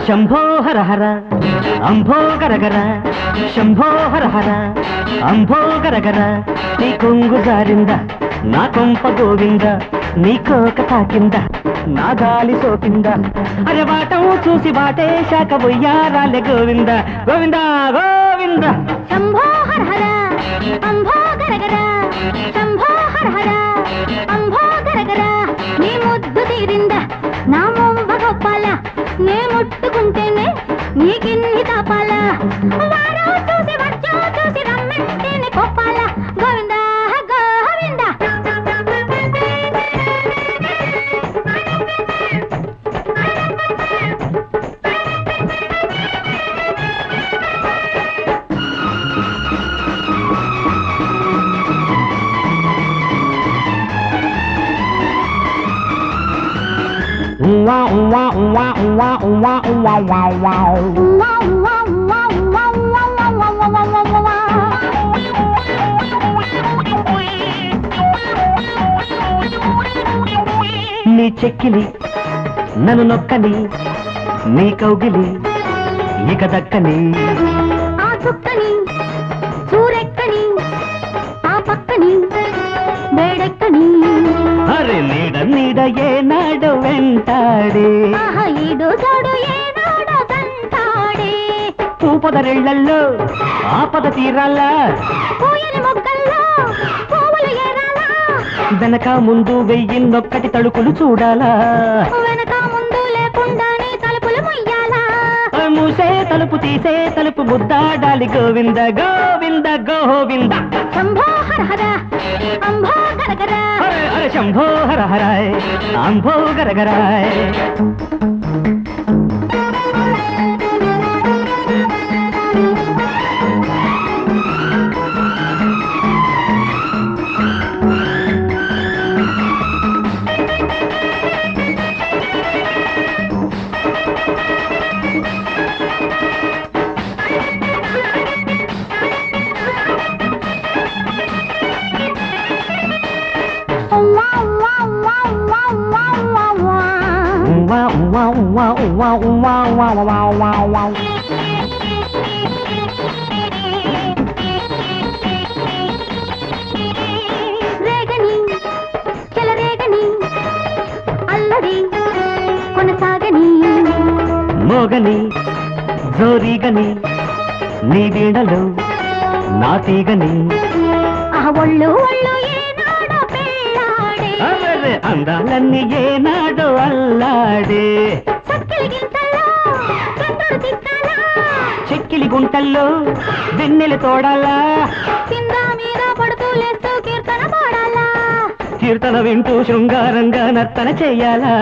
శంభో హర హర అంభో గరగర, శంభో హర హర అంభో గరగర. నీ కొంగు జారిందా నా కొంప గోవింద, నీ కోక తాకిందా నా గాలి సోకిందా. అరే వాటం చూసి వాటే శాఖ బొయ్యారాలే గోవింద గోవింద గోవింద. శంభో హర హర అంభో గరగర, శంభో హర హర అంభో గరగర. నీ ముద్దు తీరిందా నా మొంబ గొప్పాల, నే ముట్టుకుంటేనే నీకిన్ని తాపాల. వారో చూసి వచ్చో చూసి రమ్మంటేనే కొప్పాల. గోవింద గోవింద. నీ చెక్కిలి నన్ను నొక్కని, నీ కౌగిలి ఇక దక్కని. ఆ చుక్కని చూరెక్కని, ఆ పక్కని వేడెక్కని. అరే నీడ నీడ ఏనాడు వెంటాడే, ఆహా ఈడు తోడు ఏనాడో తంటాడే. పూపదరెళ్లల్లో ఆపద తీరాలా, పూయని మొగ్గల్లో పువ్వులు ఏరాలా. వెనక ముందు వెయ్యిన్నొక్కటి తలుపులు చూడాలా, వెనక ముందు లేకుండానే తలుపులు మొయ్యాలా. మూసే తలుపు తీసే తలుపు ముద్దాడాలి గోవింద గోవింద గోవింద. శంభో హర హర అంభో గరగర, అరే శంభో హర హరాయ్ అంభో గరగరాయ్. రేగని చెలరేగని అల్లరి కొనసాగని. మోగని జోరీగని నీ వీణలు నా తీగని. ఆ ఒళ్ళు ఒళ్ళు ఏనాడో పెళ్ళాడే, అరే అందాలన్నీ ఏనాడు అల్లాడే. చక్కిలి గింతల్లో చంద్రుడు తిట్టాలా, చెక్కిలి గుంటల్లో వెన్నెలు తోడాలా. కింద మీద పడుతూ లేస్తూ కీర్తన పాడాలా. కీర్తన వింటూ శృంగారంగా నర్తన చెయ్యాలా.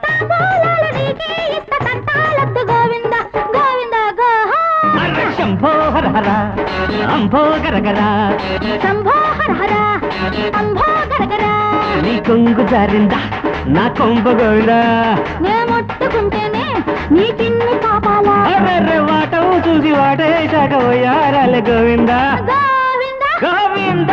తాంబూలాలు నీకే ఇస్త తంటాలొద్దు గోవింద గోవింద గోహో. అరే శంభో హర హర అంభో గరగర, శంభో హర హర అంభో గరగర. నీ కొంగు జారిందా నా కొంప గోవిందా. నే ముట్టుకుంటేనే నీకిన్ని పాపాలా. అరే వాటం చూసి వాటే శాఖ పోయారాలే గోవిందా గోవింద గోవింద.